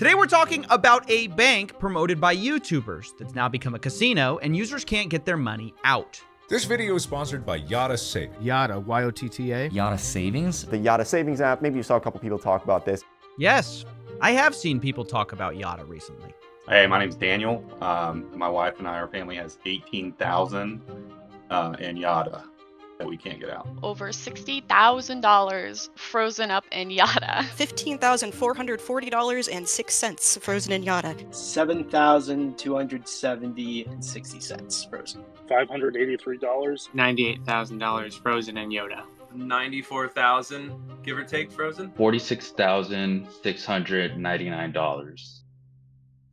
Today we're talking about a bank promoted by YouTubers that's now become a casino and users can't get their money out. This video is sponsored by Yotta Savings. Yotta, Y-O-T-T-A. Yotta Savings? The Yotta Savings app, maybe you saw a couple people talk about this. Yes, I have seen people talk about Yotta recently. Hey, my name's Daniel. My wife and I, our family has $18,000 in Yotta that we can't get out. Over $60,000 frozen up in Yotta. $15,440.06 frozen in Yotta. $7,270.60 frozen. $583. $98,000 frozen in Yotta. $94,000, give or take, frozen. $46,699.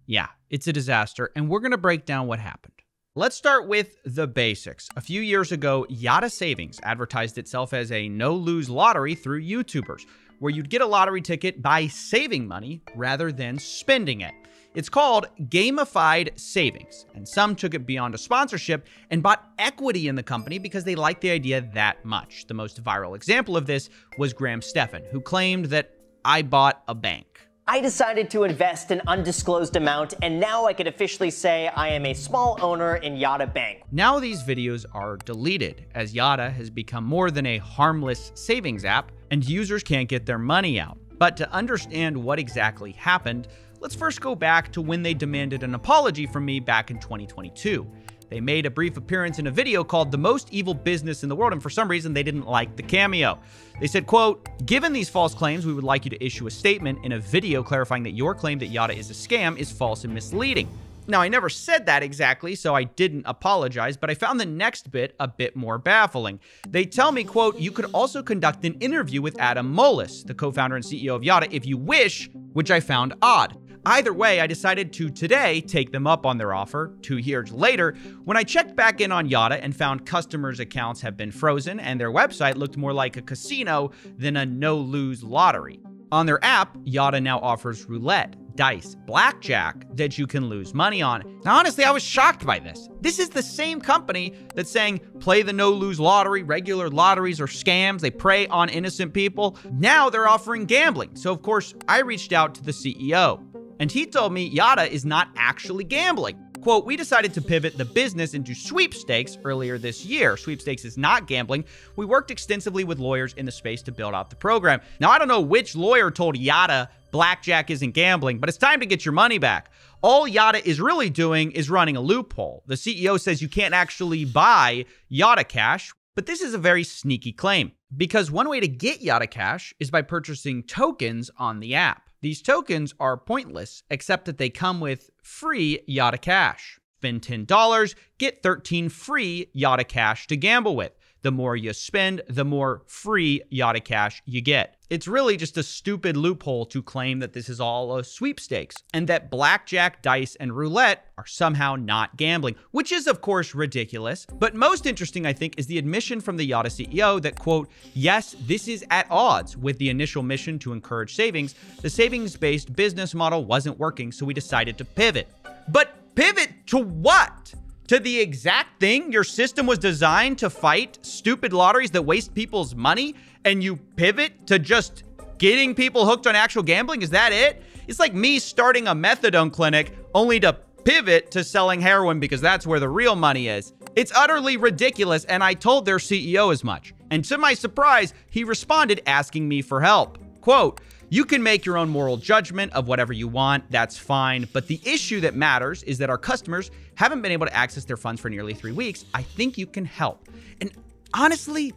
Yeah, it's a disaster, and we're going to break down what happened. Let's start with the basics. A few years ago, Yotta Savings advertised itself as a no-lose lottery through YouTubers, where you'd get a lottery ticket by saving money rather than spending it. It's called gamified savings, and some took it beyond a sponsorship and bought equity in the company because they liked the idea that much. The most viral example of this was Graham Stephan, who claimed that I bought a bank. I decided to invest an undisclosed amount, and now I can officially say I am a small owner in Yotta Bank. Now these videos are deleted, as Yotta has become more than a harmless savings app, and users can't get their money out. But to understand what exactly happened, let's first go back to when they demanded an apology from me back in 2022. They made a brief appearance in a video called The Most Evil Business in the World, and for some reason, they didn't like the cameo. They said, quote, "Given these false claims, we would like you to issue a statement in a video clarifying that your claim that Yotta is a scam is false and misleading." Now, I never said that exactly, so I didn't apologize, but I found the next bit a bit more baffling. They tell me, quote, "You could also conduct an interview with Adam Moelis, the co-founder and CEO of Yotta, if you wish," which I found odd. Either way, I decided to today take them up on their offer. 2 years later, when I checked back in on Yotta and found customers' accounts have been frozen and their website looked more like a casino than a no-lose lottery. On their app, Yotta now offers roulette, dice, blackjack that you can lose money on. Now, honestly, I was shocked by this. This is the same company that's saying play the no-lose lottery, regular lotteries are scams, they prey on innocent people. Now they're offering gambling. So, of course, I reached out to the CEO. And he told me Yotta is not actually gambling. Quote, "We decided to pivot the business into sweepstakes earlier this year. Sweepstakes is not gambling. We worked extensively with lawyers in the space to build out the program." Now, I don't know which lawyer told Yotta blackjack isn't gambling, but it's time to get your money back. All Yotta is really doing is running a loophole. The CEO says you can't actually buy Yotta Cash, but this is a very sneaky claim, because one way to get Yotta Cash is by purchasing tokens on the app. These tokens are pointless, except that they come with free Yotta Cash. Spend $10, get 13 free Yotta Cash to gamble with. The more you spend, the more free Yotta Cash you get. It's really just a stupid loophole to claim that this is all a sweepstakes and that blackjack, dice, and roulette are somehow not gambling, which is of course ridiculous. But most interesting, I think, is the admission from the Yotta CEO that, quote, "Yes, this is at odds with the initial mission to encourage savings. The savings-based business model wasn't working, so we decided to pivot." But pivot to what? To the exact thing your system was designed to fight, stupid lotteries that waste people's money, and you pivot to just getting people hooked on actual gambling? Is that it? It's like me starting a methadone clinic only to pivot to selling heroin because that's where the real money is. It's utterly ridiculous, and I told their CEO as much. And to my surprise, he responded asking me for help. Quote, "You can make your own moral judgment of whatever you want, that's fine, but the issue that matters is that our customers haven't been able to access their funds for nearly 3 weeks. I think you can help." And honestly,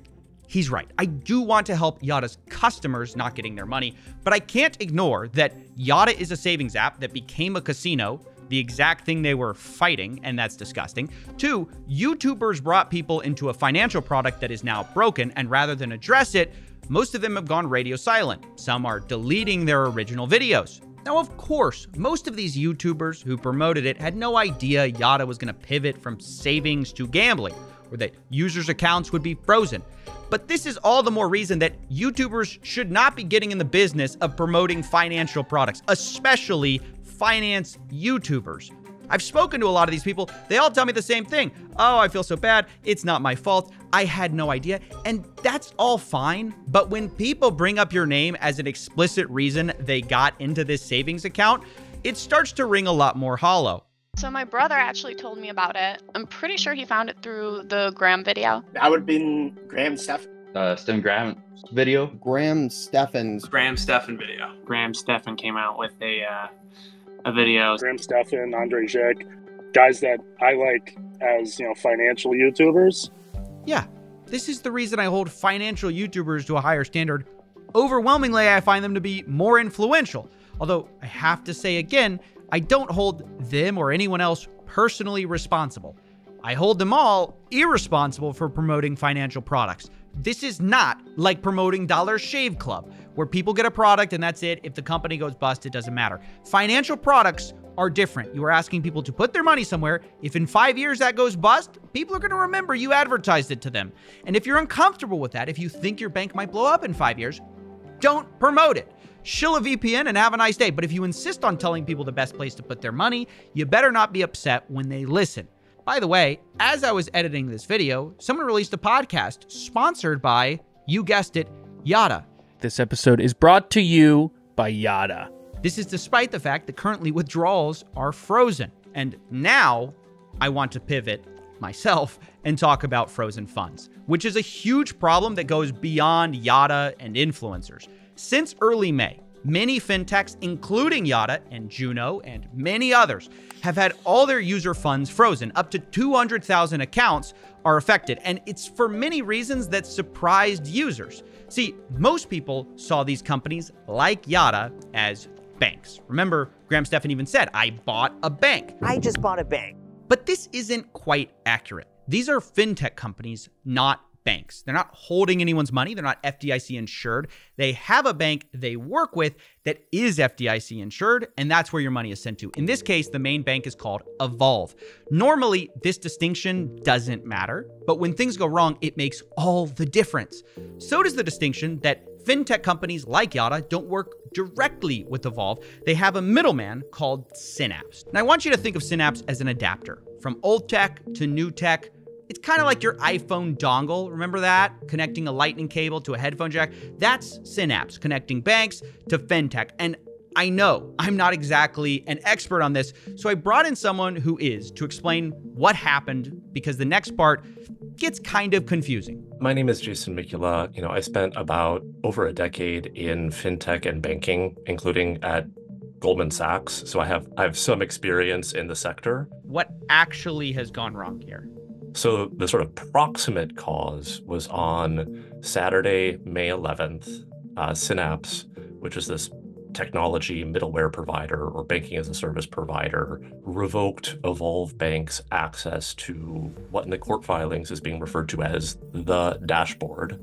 he's right. I do want to help Yotta's customers not getting their money, but I can't ignore that Yotta is a savings app that became a casino, the exact thing they were fighting, and that's disgusting. 2, YouTubers brought people into a financial product that is now broken, and rather than address it, most of them have gone radio silent. Some are deleting their original videos. Now, of course, most of these YouTubers who promoted it had no idea Yotta was going to pivot from savings to gambling, or that users' accounts would be frozen. But this is all the more reason that YouTubers should not be getting in the business of promoting financial products, especially finance YouTubers. I've spoken to a lot of these people. They all tell me the same thing. Oh, I feel so bad. It's not my fault. I had no idea. And that's all fine. But when people bring up your name as an explicit reason they got into this savings account, it starts to ring a lot more hollow. So my brother actually told me about it. I'm pretty sure he found it through the Graham video. That would have been Graham Stephan. Stem Graham video. Graham Stephan's. Graham Stephan video. Graham Stephan came out with a video. Graham Stephan, Andre Zick, guys that I like as, financial YouTubers. Yeah, this is the reason I hold financial YouTubers to a higher standard. Overwhelmingly, I find them to be more influential. Although I have to say again, I don't hold them or anyone else personally responsible. I hold them all irresponsible for promoting financial products. This is not like promoting Dollar Shave Club, where people get a product and that's it. If the company goes bust, it doesn't matter. Financial products are different. You are asking people to put their money somewhere. If in 5 years that goes bust, people are going to remember you advertised it to them. And if you're uncomfortable with that, if you think your bank might blow up in 5 years, don't promote it. Shill a VPN and have a nice day. But if you insist on telling people the best place to put their money, you better not be upset when they listen. By the way, as I was editing this video, someone released a podcast sponsored by, you guessed it, Yada. This episode is brought to you by Yada. This is despite the fact that currently withdrawals are frozen. And now I want to pivot myself and talk about frozen funds, which is a huge problem that goes beyond Yada and influencers. Since early May, many fintechs, including Yada and Juno and many others, have had all their user funds frozen. Up to 200,000 accounts are affected, and it's for many reasons that surprised users. See, most people saw these companies like Yada as banks. Remember, Graham Stephan even said, I bought a bank. I just bought a bank. But this isn't quite accurate. These are fintech companies, not banks. They're not holding anyone's money. They're not FDIC insured. They have a bank they work with that is FDIC insured, and that's where your money is sent to. In this case, the main bank is called Evolve. Normally, this distinction doesn't matter, but when things go wrong, it makes all the difference. So does the distinction that fintech companies like Yada don't work directly with Evolve. They have a middleman called Synapse. And I want you to think of Synapse as an adapter. From old tech to new tech, it's kind of like your iPhone dongle. Remember that? Connecting a lightning cable to a headphone jack. That's Synapse, connecting banks to fintech. And I know I'm not exactly an expert on this, so I brought in someone who is to explain what happened, because the next part gets kind of confusing. My name is Jason Mikula. I spent about over a decade in fintech and banking, including at Goldman Sachs. So I have some experience in the sector. What actually has gone wrong here? So the sort of proximate cause was on Saturday, May 11th. Synapse, which is this technology middleware provider or banking as a service provider, revoked Evolve Bank's access to what in the court filings is being referred to as the dashboard,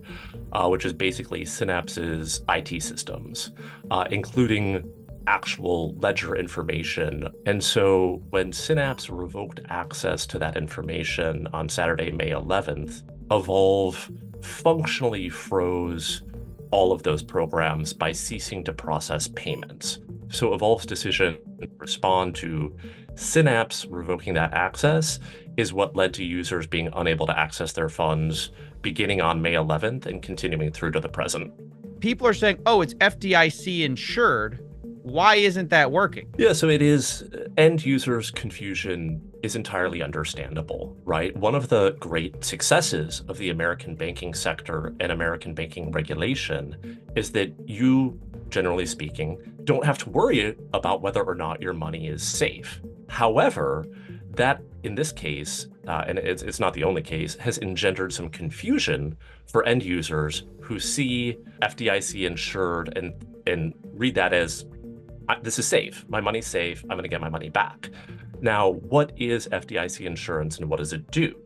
which is basically Synapse's IT systems, including actual ledger information. And so when Synapse revoked access to that information on Saturday, May 11th, Evolve functionally froze all of those programs by ceasing to process payments. So Evolve's decision to respond to Synapse revoking that access is what led to users being unable to access their funds beginning on May 11th and continuing through to the present. People are saying, oh, it's FDIC insured. Why isn't that working? Yeah, so it is. End users' confusion is entirely understandable, right? One of the great successes of the American banking sector and American banking regulation is that you, generally speaking, don't have to worry about whether or not your money is safe. However, that in this case, and it's not the only case, has engendered some confusion for end users who see FDIC insured and read that as, this is safe. My money's safe. I'm going to get my money back. Now, what is FDIC insurance and what does it do?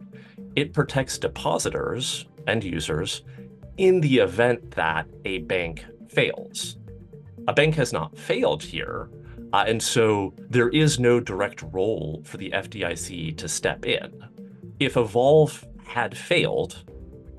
It protects depositors, end users, in the event that a bank fails. A bank has not failed here, and so there is no direct role for the FDIC to step in. If Evolve had failed,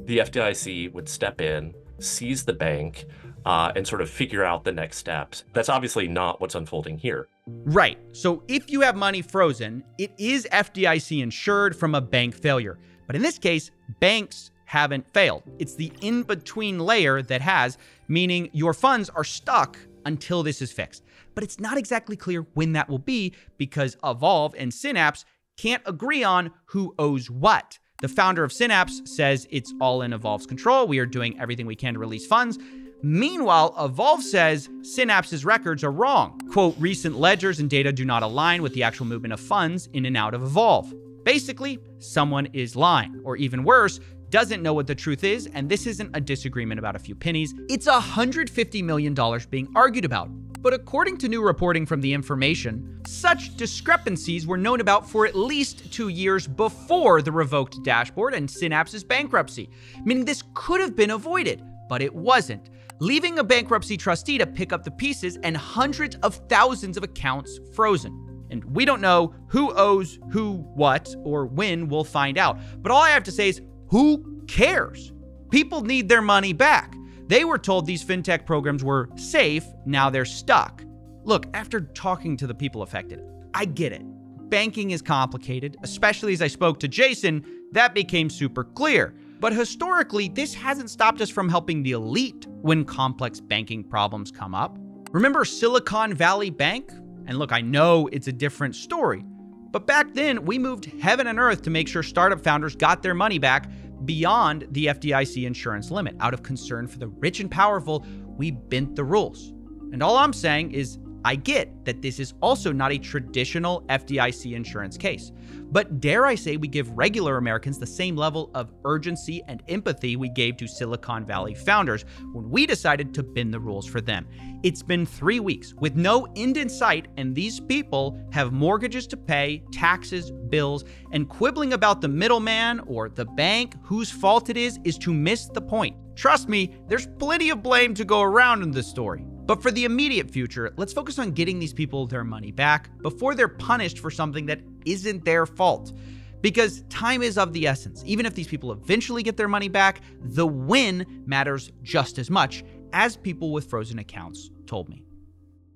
the FDIC would step in, seize the bank, and sort of figure out the next steps. That's obviously not what's unfolding here. Right. So if you have money frozen, it is FDIC insured from a bank failure. But in this case, banks haven't failed. It's the in-between layer that has, meaning your funds are stuck until this is fixed. But it's not exactly clear when that will be because Evolve and Synapse can't agree on who owes what. The founder of Synapse says it's all in Evolve's control. We are doing everything we can to release funds. Meanwhile, Evolve says Synapse's records are wrong. Quote, recent ledgers and data do not align with the actual movement of funds in and out of Evolve. Basically, someone is lying, or even worse, doesn't know what the truth is, and this isn't a disagreement about a few pennies. It's $150 million being argued about. But according to new reporting from The Information, such discrepancies were known about for at least 2 years before the revoked dashboard and Synapse's bankruptcy, meaning this could have been avoided, but it wasn't, leaving a bankruptcy trustee to pick up the pieces and hundreds of thousands of accounts frozen. And we don't know who owes who what or when. We'll find out. But all I have to say is, who cares? People need their money back. They were told these fintech programs were safe, now they're stuck. Look, after talking to the people affected, I get it. Banking is complicated, especially as I spoke to Jason, that became super clear. But historically, this hasn't stopped us from helping the elite when complex banking problems come up. Remember Silicon Valley Bank? And look, I know it's a different story, but back then we moved heaven and earth to make sure startup founders got their money back beyond the FDIC insurance limit. Out of concern for the rich and powerful, we bent the rules. And all I'm saying is, I get that this is also not a traditional FDIC insurance case, but dare I say we give regular Americans the same level of urgency and empathy we gave to Silicon Valley founders when we decided to bend the rules for them. It's been 3 weeks with no end in sight, and these people have mortgages to pay, taxes, bills, and quibbling about the middleman or the bank whose fault it is to miss the point. Trust me, there's plenty of blame to go around in this story. But for the immediate future, let's focus on getting these people their money back before they're punished for something that isn't their fault. Because time is of the essence. Even if these people eventually get their money back, the win matters just as much, as people with frozen accounts told me.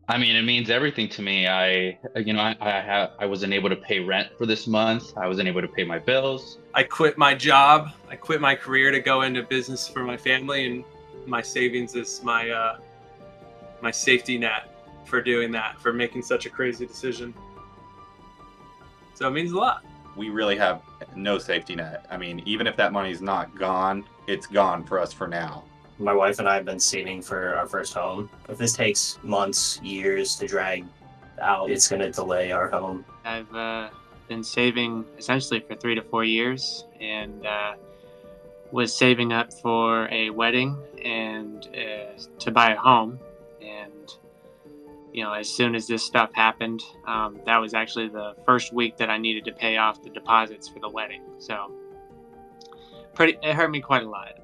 I mean, it means everything to me. I wasn't able to pay rent for this month. I wasn't able to pay my bills. I quit my job. I quit my career to go into business for my family, and my savings is my safety net for doing that, for making such a crazy decision. So it means a lot. We really have no safety net. I mean, even if that money's not gone, it's gone for us for now. My wife and I have been saving for our first home. If this takes months, years to drag out, it's going to delay our home. I've been saving essentially for 3 to 4 years, and was saving up for a wedding and to buy a home. And you know, as soon as this stuff happened, that was actually the first week that I needed to pay off the deposits for the wedding. So it hurt me quite a lot.